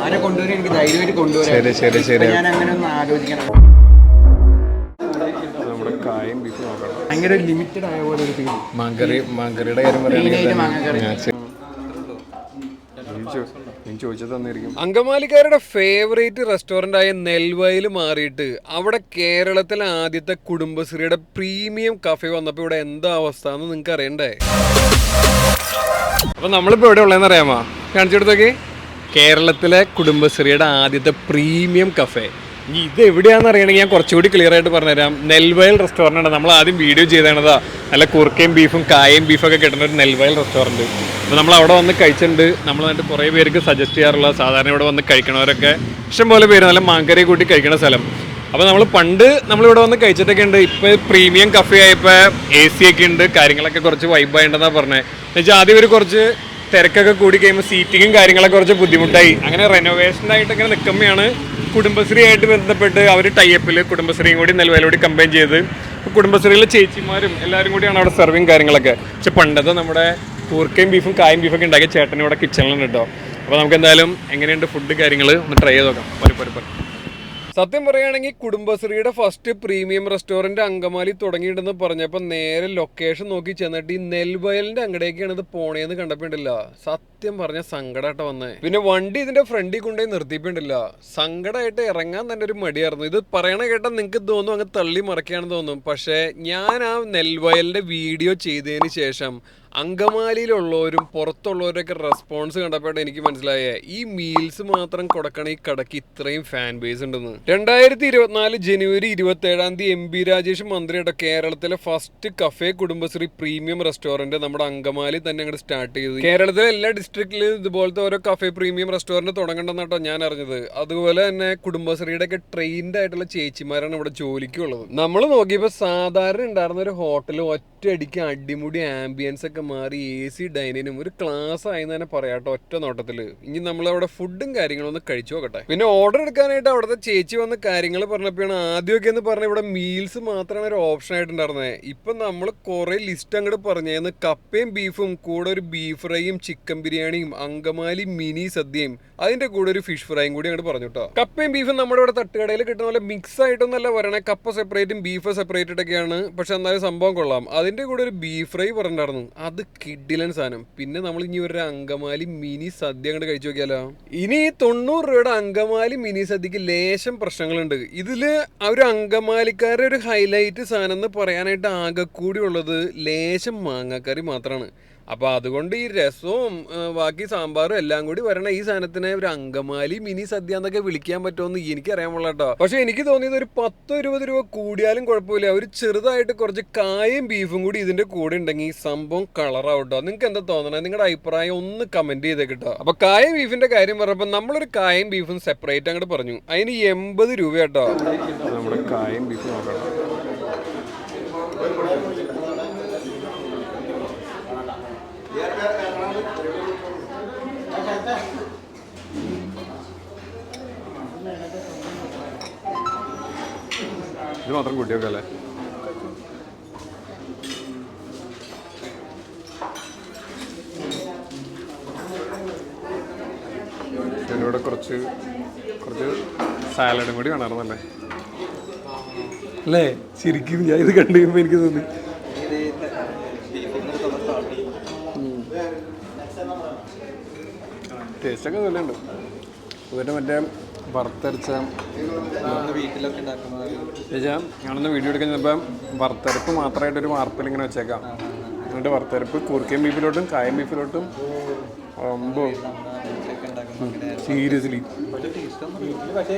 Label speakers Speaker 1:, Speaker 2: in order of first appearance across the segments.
Speaker 1: ആരെ കൊണ്ടുവരും എനിക്ക് ധൈര്യമായിട്ട് കൊണ്ടുവരാം. ഞാൻ അങ്ങനെ ഒന്ന് ആലോചിക്കണം.
Speaker 2: നമ്മുടെ കായും ബീഫ് നോക്കണം.
Speaker 1: ഭയങ്കര ലിമിറ്റഡ് ആയ പോലെ ഒരു ഫീൽ.
Speaker 2: മങ്കറിയുടെ കാര്യം പറയുകയാണെങ്കിൽ ചോദിച്ചത് തന്നിരിക്കും.
Speaker 3: അങ്കമാലിക്കാരുടെ ഫേവറേറ്റ് റെസ്റ്റോറന്റ് ആയ നെൽവയൽ മാറിയിട്ട് അവിടെ കേരളത്തിലെ ആദ്യത്തെ കുടുംബശ്രീയുടെ പ്രീമിയം കഫേ വന്നപ്പോൾ ഇവിടെ എന്താ അവസ്ഥ എന്ന് നിങ്ങൾക്ക് അറിയണ്ടേ? അപ്പൊ നമ്മളിപ്പോ എവിടെ ഉള്ളതെന്ന് അറിയാമോ? കാണിച്ചു കൊടുത്തേക്ക്. കേരളത്തിലെ കുടുംബശ്രീയുടെ ആദ്യത്തെ പ്രീമിയം കഫേ. ഇനി ഇത് എവിടെയാണെന്ന് അറിയണമെങ്കിൽ ഞാൻ കുറച്ചുകൂടി ക്ലിയർ ആയിട്ട് പറഞ്ഞുതരാം. നെൽവയൽ റെസ്റ്റോറൻ്റ് ആണ്. നമ്മൾ ആദ്യം വീഡിയോ ചെയ്തതാണതാ. നല്ല കുറുക്കയും ബീഫും കായയും ബീഫൊക്കെ കിട്ടുന്ന ഒരു നെൽവയൽ റെസ്റ്റോറൻറ്റ്. അപ്പോൾ നമ്മൾ അവിടെ വന്ന് കഴിച്ചിട്ടുണ്ട്. നമ്മൾ എന്നിട്ട് കുറേ പേർക്ക് സജസ്റ്റ് ചെയ്യാറുള്ള, സാധാരണ ഇവിടെ വന്ന് കഴിക്കണവരൊക്കെ ഇഷ്ടംപോലെ പേര് നല്ല മാങ്കറി കൂട്ടി കഴിക്കുന്ന സ്ഥലം. അപ്പോൾ നമ്മളിവിടെ വന്ന് കഴിച്ചിട്ടൊക്കെ ഉണ്ട്. ഇപ്പോൾ പ്രീമിയം കഫേ ആയപ്പോൾ AC ഒക്കെ ഉണ്ട്, കാര്യങ്ങളൊക്കെ കുറച്ച് വൈബായിട്ടുണ്ടെന്നാണ് പറഞ്ഞത്. എന്നുവെച്ചാൽ ആദ്യം ഒരു കുറച്ച് തിരക്കൊക്കെ കൂടി കഴിയുമ്പോൾ സീറ്റിങ്ങും കാര്യങ്ങളൊക്കെ കുറച്ച് ബുദ്ധിമുട്ടായി. അങ്ങനെ റെനോവേഷനായിട്ട് ഇങ്ങനെ നിൽക്കുമ്പോഴാണ് കുടുംബശ്രീ ആയിട്ട് ബന്ധപ്പെട്ട് അവർ ടൈപ്പിൽ കുടുംബശ്രീയും കൂടി നെൽവയലോട് കമ്പൈൻ ചെയ്ത് കുടുംബശ്രീയിലെ ചേച്ചിമാരും എല്ലാവരും കൂടിയാണ് അവിടെ സർവിങ് കാര്യങ്ങളൊക്കെ. പക്ഷെ പണ്ടത്തെ നമ്മുടെ കൂർക്കയും ബീഫും കായും ബീഫൊക്കെ ഉണ്ടാക്കിയ ചേട്ടനും ഇവിടെ കിച്ചണിലുണ്ട് കേട്ടോ. അപ്പോൾ നമുക്ക് എന്തായാലും എങ്ങനെയുണ്ട് ഫുഡ് കാര്യങ്ങൾ ഒന്ന് ട്രൈ ചെയ്ത് നോക്കാം. സത്യം പറയുകയാണെങ്കിൽ കുടുംബശ്രീയുടെ ഫസ്റ്റ് പ്രീമിയം റെസ്റ്റോറൻറ്റ് അങ്കമാലി തുടങ്ങിയിട്ടുണ്ടെന്ന് പറഞ്ഞപ്പോൾ നേരെ ലൊക്കേഷൻ നോക്കി ചെന്നിട്ട് ഈ നെൽവയലിൻ്റെ അങ്ങടേക്കാണ് ഇത് പോണേന്ന് കണ്ടപ്പോണ്ടില്ല. സത്യം പറഞ്ഞ സങ്കടമായിട്ട് വന്നേ. പിന്നെ വണ്ടി ഇതിന്റെ ഫ്രണ്ടിൽ കൊണ്ടുപോയി നിർത്തിയിട്ടില്ല. സങ്കടമായിട്ട് ഇറങ്ങാൻ തന്നെ ഒരു മടിയായിരുന്നു. ഇത് പറയണ കേട്ടാൽ നിങ്ങൾക്ക് തോന്നും അങ്ങ് തള്ളി മറക്കുകയാണെന്ന് തോന്നും. പക്ഷേ ഞാൻ ആ നെൽവയലിന്റെ വീഡിയോ ചെയ്തതിന് ശേഷം അങ്കമാലിയിലുള്ളവരും പുറത്തുള്ളവരൊക്കെ റെസ്പോൺസ് കണ്ടപ്പോഴാണ് എനിക്ക് മനസ്സിലായേ ഈ മീൽസ് മാത്രം കൊടുക്കണ ഈ കടക്ക് ഇത്രയും ഫാൻ ബേസ് ഉണ്ടെന്ന്. 2024 ജനുവരി 27 MP രാജേഷ് മന്ത്രിയുടെ കേരളത്തിലെ first cafe Kudumbashree premium restaurant നമ്മുടെ അങ്കമാലി തന്നെ അങ്ങോട്ട് സ്റ്റാർട്ട് ചെയ്തു. കേരളത്തിലെ എല്ലാ ഡിസ്ട്രിക്റ്റിലും ഇതുപോലത്തെ ഓരോ കഫേ പ്രീമിയം റെസ്റ്റോറന്റ് തുടങ്ങണ്ടെന്നാട്ടോ ഞാൻ അറിഞ്ഞത്. അതുപോലെ തന്നെ കുടുംബശ്രീയുടെ ഒക്കെ ട്രെയിൻഡ് ആയിട്ടുള്ള ചേച്ചിമാരാണ് ഇവിടെ ജോലിക്കുള്ളത്. നമ്മൾ നോക്കിയപ്പോൾ സാധാരണ ഉണ്ടായിരുന്ന ഒരു ഹോട്ടൽ ഒറ്റയടിക്ക് അടിമുടി ആംബിയൻസ് ഒക്കെ മാറി AC ഡൈനിനും ഒരു ക്ലാസ് ആയി തന്നെ പറയാട്ടോ ഒറ്റ നോട്ടത്തില്. ഇനി നമ്മളവിടെ ഫുഡും കാര്യങ്ങളും ഒന്ന് കഴിച്ചു നോക്കട്ടെ. പിന്നെ ഓർഡർ എടുക്കാനായിട്ട് അവിടുത്തെ ചേച്ചി വന്ന് കാര്യങ്ങൾ പറഞ്ഞപ്പോഴാണ് ആദ്യമൊക്കെ എന്ന് പറഞ്ഞാൽ ഇവിടെ മീൽസ് മാത്രമാണ് ഒരു ഓപ്ഷൻ ആയിട്ടുണ്ടായിരുന്നത്. ഇപ്പൊ നമ്മൾ കുറെ ലിസ്റ്റ് അങ്ങോട്ട് പറഞ്ഞേന്ന് കപ്പയും ബീഫും കൂടെ ഒരു ബീഫ് ഫ്രൈയും ചിക്കൻ ബിരിയാണിയും അങ്കമാലി മിനി സദ്യയും അതിന്റെ കൂടെ ഒരു ഫിഷ് ഫ്രൈയും കൂടി അങ്ങോട്ട് പറഞ്ഞു കേട്ടോ. കപ്പയും ബീഫും നമ്മുടെ ഇവിടെ തട്ടുകടയിൽ കിട്ടുന്ന പോലെ മിക്സ് ആയിട്ടൊന്നല്ല പറയണേ. കപ്പ സെപ്പറേറ്റും ബീഫ് സെപ്പറേറ്റഡ് ഒക്കെയാണ്. പക്ഷെ എന്നാലും സംഭവം കൊള്ളാം. അതിന്റെ കൂടെ ഒരു ബീഫ് ഫ്രൈ പറഞ്ഞിട്ടുണ്ടായിരുന്നു. അത് കിഡിലൻ സാധനം. പിന്നെ നമ്മൾ ഇനി ഒരു അങ്കമാലി മിനി സദ്യ അങ്ങോട്ട് കഴിച്ചു നോക്കിയാലോ. ഇനി 90 രൂപയുടെ അങ്കമാലി മിനി സദ്യക്ക് ലേശം പ്രശ്നങ്ങളുണ്ട്. ഇതില് ഒരു അങ്കമാലിക്കാരുടെ ഒരു ഹൈലൈറ്റ് സാധനം എന്ന് പറയാനായിട്ട് ആകെ കൂടി ഉള്ളത് ലേശം മാങ്ങാക്കറി മാത്രമാണ്. അപ്പോൾ അതുകൊണ്ട് ഈ രസവും ബാക്കി സാമ്പാറും എല്ലാം കൂടി വരണ ഈ സാധനത്തിനെ ഒരു അങ്കമാലി മിനി സദ്യ എന്നൊക്കെ വിളിക്കാൻ പറ്റുമെന്ന് എനിക്കറിയാൻ പാടില്ല കേട്ടോ. പക്ഷെ എനിക്ക് തോന്നിയത് ഒരു 10-20 രൂപ കൂടിയാലും കുഴപ്പമില്ല. ഒരു ചെറുതായിട്ട് കുറച്ച് കായും ബീഫും കൂടി ഇതിന്റെ കൂടെ ഉണ്ടെങ്കിൽ സംഭവം കളറാവട്ടോ. നിങ്ങൾക്ക് എന്താ തോന്നണേ? നിങ്ങളുടെ അഭിപ്രായം ഒന്ന് കമന്റ് ചെയ്തേക്കിട്ടോ. അപ്പൊ കായും ബീഫിന്റെ കാര്യം പറഞ്ഞപ്പോൾ നമ്മളൊരു കായും ബീഫും സെപ്പറേറ്റ് അങ്ങോട്ട് പറഞ്ഞു. അതിന് 80 രൂപ കേട്ടോ.
Speaker 2: നമ്മുടെ കായും ബീഫും നോക്കണം. ഇത് മാത്രം കൂട്ടിയൊക്കെ അല്ലേ? ഇതിലൂടെ കുറച്ച് സാലഡും കൂടി കാണാറുന്നല്ലേ അല്ലേ? ശരിക്കും ഞാൻ ഇത് കണ്ടു കഴിയുമ്പോൾ എനിക്ക് തോന്നി ടേസ്റ്റൊക്കെ നല്ലുണ്ട്. ഇവരുടെ മറ്റേ വറുത്തരച്ച
Speaker 1: വീട്ടിലൊക്കെ ഉണ്ടാക്കുന്നത്
Speaker 2: ഞാനൊന്ന് വീഡിയോ എടുക്കാൻ ചിലപ്പം വറുത്തരപ്പ് മാത്രമായിട്ടൊരു വാർപ്പിൽ ഇങ്ങനെ വെച്ചേക്കാം. എന്നിട്ട് വറുത്തരപ്പ് കൂർക്കയും ബീഫിലോട്ടും കായം ബീഫിലോട്ടും സീരിയസ്ലി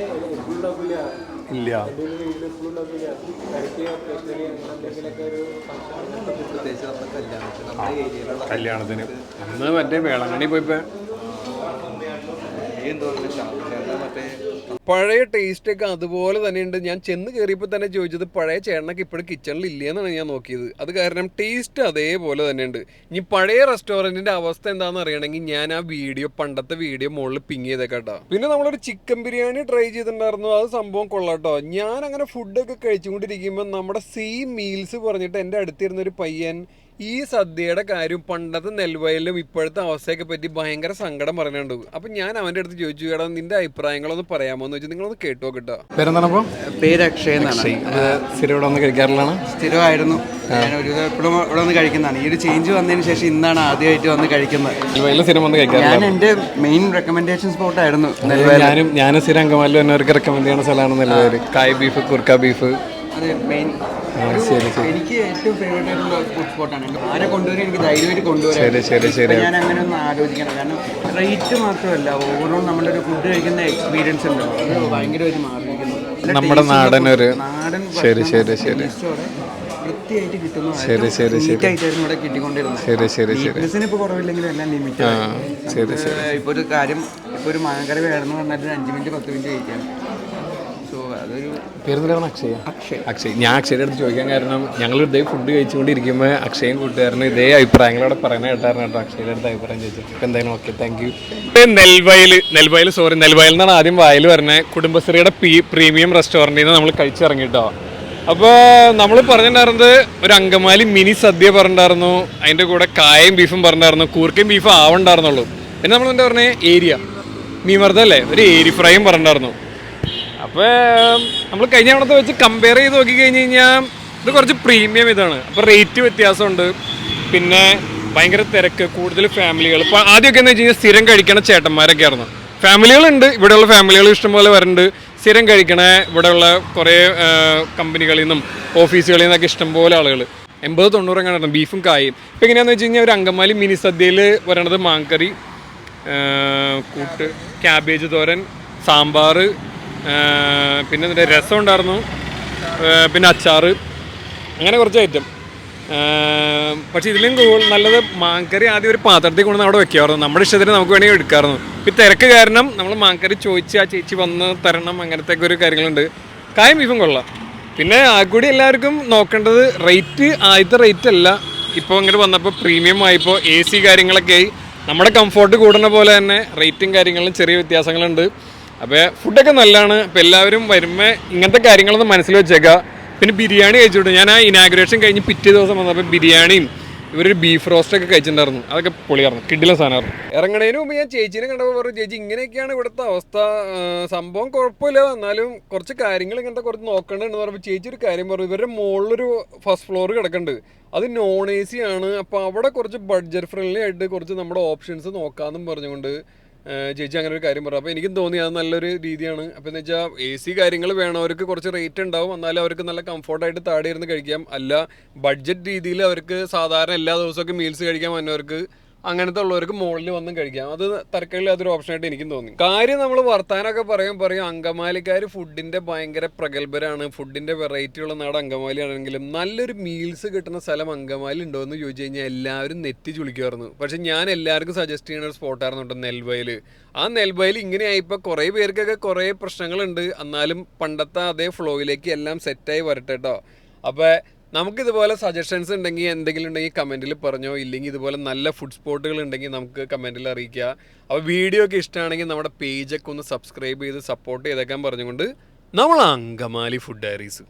Speaker 2: ഇല്ല. കല്യാണത്തിന് അന്ന് മറ്റേ വേളാങ്കണ്ണി പോയപ്പോ
Speaker 3: പഴയ ടേസ്റ്റ് ഒക്കെ അതുപോലെ തന്നെയുണ്ട്. ഞാൻ ചെന്ന് കയറിയപ്പോൾ തന്നെ ചോദിച്ചത് പഴയ ചേട്ടനൊക്കെ ഇപ്പോഴും കിച്ചണിൽ ഇല്ലയെന്നാണ് ഞാൻ നോക്കിയത്. അത് കാരണം ടേസ്റ്റ് അതേപോലെ തന്നെയുണ്ട്. ഇനി പഴയ റെസ്റ്റോറൻറ്റിൻ്റെ അവസ്ഥ എന്താണെന്ന് അറിയണമെങ്കിൽ ഞാൻ ആ പണ്ടത്തെ വീഡിയോ മുകളിൽ പിങ് ചെയ്തേക്കാട്ടോ. പിന്നെ നമ്മളൊരു ചിക്കൻ ബിരിയാണി ട്രൈ ചെയ്തിട്ടുണ്ടായിരുന്നു. അത് സംഭവം കൊള്ളാട്ടോ. ഞാൻ അങ്ങനെ ഫുഡൊക്കെ കഴിച്ചുകൊണ്ടിരിക്കുമ്പോൾ നമ്മുടെ മീൽസ് പറഞ്ഞിട്ട് എൻ്റെ അടുത്തിരുന്നൊരു പയ്യൻ ഈ സദ്യയുടെ കാര്യം പണ്ടത്തെ നെൽവയലിലും ഇപ്പോഴത്തെ അവസ്ഥയൊക്കെ പറ്റി ഭയങ്കര സങ്കടം പറയുന്നുണ്ട്. അപ്പൊ ഞാൻ അവന്റെ അടുത്ത് ചോദിച്ചു, എടാ നിന്റെ അഭിപ്രായങ്ങളൊന്ന് പറയാമോ എന്ന് വെച്ചാൽ നിങ്ങളൊന്ന് കേട്ടോ കേട്ടോ.
Speaker 2: പേരെന്താണപ്പോ?
Speaker 1: പേര് അക്ഷയ് എന്നാണ്.
Speaker 2: സ്ഥിരം ഇവിടെ വന്ന് കഴിക്കാറുള്ളതാണ്?
Speaker 1: സ്ഥിരമായിരുന്നു. ഞാൻ ഒരു എപ്പോഴും ഇവിടെ വന്ന് കഴിക്കുന്നതാണ്. ഈ ഒരു ചേഞ്ച് വന്നതിന് ശേഷം ഇന്നാണ് ആദ്യമായിട്ട് വന്ന് കഴിക്കുന്നത്.
Speaker 2: നെൽവയലിൽ സ്ഥിരം വന്ന് കഴിക്കാറില്ല.
Speaker 1: ഞാൻ എൻ്റെ മെയിൻ റെക്കമെൻഡേഷൻ സ്പോട്ട് ആയിരുന്നു.
Speaker 2: ഞാനും സ്ഥിരം അങ്കമാലിൽ എന്നവർക്ക് റെക്കമെൻഡ് ചെയ്യുന്ന സ്ഥലമാണ് നെൽവയൽ. കായ് ബീഫ്, കുർക്ക ബീഫ്.
Speaker 1: അത് മെയിൻ എനിക്ക് ഏറ്റവും ഫേവറേറ്റ് ആയിട്ടുള്ള ഫുഡ് സ്പോട്ടാണ്. ആരെ കൊണ്ടുവരും എനിക്ക് ധൈര്യമായിട്ട് കൊണ്ടുവരാം. ഞാൻ അങ്ങനെ ഒന്ന് ആലോചിക്കണം. കാരണം റേറ്റ് മാത്രമല്ല, ഓവറോൾ നമ്മളൊരു ഫുഡ് കഴിക്കുന്ന എക്സ്പീരിയൻസ് ഉണ്ടല്ലോ, അത് ഭയങ്കരമായിട്ട് മാറിയിരിക്കുന്നു.
Speaker 2: നമ്മുടെ നാടൻ
Speaker 1: വൃത്തിയായിട്ട് കിട്ടുന്നു. നീറ്റായിട്ടായിരുന്നു ഇവിടെ കിട്ടിക്കൊണ്ടിരുന്നത്. ഇപ്പൊ കുറവില്ലെങ്കിലും എല്ലാം ലിമിറ്റ്. ഇപ്പൊ ഒരു കാര്യം, ഇപ്പൊ ഒരു മാങ്ങക്കറി വേണമെന്ന് പറഞ്ഞാൽ 5 മിനിറ്റ് 10 മിനിറ്റ് കഴിക്കാം.
Speaker 2: അക്ഷയ്. ഞാൻ അക്ഷയുടെ അടുത്ത് ചോദിക്കാൻ കാരണം ഞങ്ങൾ ഇതേ ഫുഡ് കഴിച്ചുകൊണ്ടിരിക്കുമ്പോൾ അക്ഷയും കൂട്ടുകാരനും ഇതേ അഭിപ്രായങ്ങളോടെ പറയുന്ന കേട്ടായിരുന്നു കേട്ടോ. അക്ഷയുടെ അടുത്ത് അഭിപ്രായം ചോദിച്ചു. ഇപ്പം എന്തായാലും ഓക്കെ, താങ്ക് യു. നെൽവയൽ എന്നാണ് ആദ്യം വായിൽ പറഞ്ഞത്. കുടുംബശ്രീയുടെ പ്രീമിയം റെസ്റ്റോറൻറ്റിൽ നിന്ന് നമ്മൾ കഴിച്ചിറങ്ങിട്ടോ. അപ്പോൾ നമ്മൾ പറഞ്ഞിട്ടുണ്ടായിരുന്നത് ഒരു അങ്കമാലി മിനി സദ്യ പറഞ്ഞിട്ടുണ്ടായിരുന്നു, അതിൻ്റെ കൂടെ കായയും ബീഫും പറഞ്ഞിട്ടുണ്ടായിരുന്നു, കൂർക്കയും ബീഫും ആവണ്ടായിരുന്നുള്ളൂ. പിന്നെ നമ്മൾ എന്താ പറഞ്ഞത്, ഏരിയ മീൻവറുത്തല്ലേ, ഒരു ഏരി ഫ്രൈയും പറഞ്ഞിട്ടുണ്ടായിരുന്നു. അപ്പോൾ നമ്മൾ കഴിഞ്ഞ തവണത്തെ വെച്ച് കമ്പയർ ചെയ്ത് നോക്കി കഴിഞ്ഞ് കഴിഞ്ഞാൽ ഇത് കുറച്ച് പ്രീമിയം ഇതാണ്. അപ്പോൾ റേറ്റ് വ്യത്യാസമുണ്ട്. പിന്നെ ഭയങ്കര തിരക്ക്, കൂടുതൽ ഫാമിലികൾ. ഇപ്പോൾ ആദ്യമൊക്കെ എന്ന് വെച്ച് കഴിഞ്ഞാൽ സ്ഥിരം കഴിക്കണ ചേട്ടന്മാരൊക്കെ ആയിരുന്നു. ഫാമിലികളുണ്ട്, ഇവിടെയുള്ള ഫാമിലികൾ ഇഷ്ടംപോലെ വരുന്നുണ്ട്. സ്ഥിരം കഴിക്കണ ഇവിടെയുള്ള കുറേ കമ്പനികളിൽ നിന്നും ഓഫീസുകളിൽ നിന്നൊക്കെ ഇഷ്ടംപോലെ ആളുകൾ 80-90 അങ്ങനെ ബീഫും കായും. ഇപ്പം എങ്ങനെയാണെന്ന് വെച്ച് കഴിഞ്ഞാൽ ഒരു അങ്കമാലി മിനി സദ്യയിൽ വരണത് മാങ്കറി, കൂട്ട്, ക്യാബേജ് തോരൻ, സാമ്പാർ, പിന്നെ ഇതിൻ്റെ രസം ഉണ്ടായിരുന്നു, പിന്നെ അച്ചാറ്, അങ്ങനെ കുറച്ച് ഐറ്റം. പക്ഷേ ഇതിലും നല്ലത് മാങ്കറി ആദ്യം ഒരു പാത്രത്തിൽ കൊണ്ടുവന്ന് അവിടെ വെക്കാമായിരുന്നു. നമ്മുടെ ഇഷ്ടത്തിന് നമുക്ക് വേണമെങ്കിൽ എടുക്കാമായിരുന്നു. ഇപ്പം തിരക്ക് കാരണം നമ്മൾ മാങ്കറി ചോദിച്ച് ആ ചേച്ചി വന്ന് തരണം, അങ്ങനത്തെ ഒരു കാര്യങ്ങളുണ്ട്. കായും ബീഫും കൊള്ളാം. പിന്നെ ആകൂടി എല്ലാവർക്കും നോക്കേണ്ടത് റേറ്റ്. ആദ്യത്തെ റേറ്റ് അല്ല, ഇപ്പോൾ ഇങ്ങോട്ട് വന്നപ്പോൾ പ്രീമിയം ആയിപ്പോൾ AC കാര്യങ്ങളൊക്കെ ആയി. നമ്മുടെ കംഫോർട്ട് കൂടുന്ന പോലെ തന്നെ റേറ്റും കാര്യങ്ങളും ചെറിയ വ്യത്യാസങ്ങളുണ്ട്. അപ്പോൾ ഫുഡൊക്കെ നല്ലതാണ്. അപ്പോൾ എല്ലാവരും വരുമ്പോൾ ഇങ്ങനത്തെ കാര്യങ്ങളൊന്ന് മനസ്സിൽ വെച്ചേക്കുക. പിന്നെ ബിരിയാണി കഴിച്ചിട്ടുണ്ട്. ഞാൻ ആ ഇനാഗുറേഷൻ കഴിഞ്ഞ് പിറ്റേ ദിവസം വന്നപ്പോൾ ബിരിയാണിയും ഇവരൊരു ബീഫ് റോസ്റ്റൊക്കെ കഴിച്ചിട്ടുണ്ടായിരുന്നു. അതൊക്കെ പൊളിയായിരുന്നു, കിടിലൻ സാധനമായിരുന്നു. ഇറങ്ങണതിന് മുമ്പ് ഞാൻ ചേച്ചീനെ കണ്ടപ്പോൾ പറഞ്ഞു, ചേച്ചി ഇങ്ങനെയൊക്കെയാണ് ഇവിടുത്തെ അവസ്ഥ, സംഭവം കുഴപ്പമില്ല, എന്നാലും കുറച്ച് കാര്യങ്ങൾ ഇങ്ങനത്തെ കുറച്ച് നോക്കേണ്ടതെന്ന് പറയുമ്പോൾ ചേച്ചി ഒരു കാര്യം പറഞ്ഞു, ഇവരുടെ മുകളിലൊരു ഫസ്റ്റ് ഫ്ലോർ കിടക്കുന്നുണ്ട്, അത് നോൺ AC ആണ്. അപ്പോൾ അവിടെ കുറച്ച് ബഡ്ജറ്റ് ഫ്രണ്ട്ലി ആയിട്ട് കുറച്ച് നമ്മുടെ ഓപ്ഷൻസ് നോക്കാമെന്നും പറഞ്ഞുകൊണ്ട് ചേച്ചി അങ്ങനെ ഒരു കാര്യം പറഞ്ഞു. അപ്പോൾ എനിക്കും തോന്നി അത് നല്ലൊരു രീതിയാണ്. അപ്പോൾ എന്ന് വെച്ചാൽ AC കാര്യങ്ങൾ വേണവർക്ക് കുറച്ച് റേറ്റ് ഉണ്ടാവും, എന്നാലും അവർക്ക് നല്ല കംഫോർട്ടായിട്ട് താഴെ ഇരുന്ന് കഴിക്കാം. അല്ല ബഡ്ജറ്റ് രീതിയിൽ അവർക്ക് സാധാരണ എല്ലാ ദിവസമൊക്കെ മീൽസ് കഴിക്കാൻ വന്നവർക്ക്, അങ്ങനത്തെ ഉള്ളവർക്ക് മുകളിൽ വന്നും കഴിക്കാം. അത് തരക്കേടില്ല, അതൊരു ഓപ്ഷനായിട്ട് എനിക്കും തോന്നി. കാര്യം നമ്മൾ വർത്താനമൊക്കെ പറയും അങ്കമാലിക്കാർ ഫുഡിൻ്റെ ഭയങ്കര പ്രഗത്ഭരാണ്, ഫുഡിൻ്റെ വെറൈറ്റി ഉള്ള നാട് അങ്കമാലി ആണെങ്കിലും നല്ലൊരു മീൽസ് കിട്ടുന്ന സ്ഥലം അങ്കമാലി ഉണ്ടോ എന്ന് ചോദിച്ചു കഴിഞ്ഞാൽ എല്ലാവരും നെറ്റി ചുളിക്കുമായിരുന്നു. പക്ഷെ ഞാൻ എല്ലാവർക്കും സജസ്റ്റ് ചെയ്യുന്ന ഒരു സ്പോട്ടായിരുന്നു കേട്ടോ നെൽവയൽ. ആ നെൽവയൽ ഇങ്ങനെയായിപ്പോൾ കുറേ പേർക്കൊക്കെ കുറേ പ്രശ്നങ്ങളുണ്ട്, എന്നാലും പണ്ടത്തെ അതേ ഫ്ലോയിലേക്ക് എല്ലാം സെറ്റായി വരട്ടെ കേട്ടോ. അപ്പോൾ നമുക്കിതുപോലെ സജഷൻസ് ഉണ്ടെങ്കിൽ എന്തെങ്കിലും ഉണ്ടെങ്കിൽ കമൻറ്റിൽ പറഞ്ഞോ, ഇല്ലെങ്കിൽ ഇതുപോലെ നല്ല ഫുഡ് സ്പോട്ടുകൾ ഉണ്ടെങ്കിൽ നമുക്ക് കമൻറ്റിൽ അറിയിക്കുക. അപ്പോൾ വീഡിയോ ഒക്കെ ഇഷ്ടമാണെങ്കിൽ നമ്മുടെ പേജൊക്കെ ഒന്ന് സബ്സ്ക്രൈബ് ചെയ്ത് സപ്പോർട്ട് ചെയ്തേക്കാൻ പറഞ്ഞുകൊണ്ട് നമ്മൾ അങ്കമാലി ഫുഡ് ഡയറീസ്.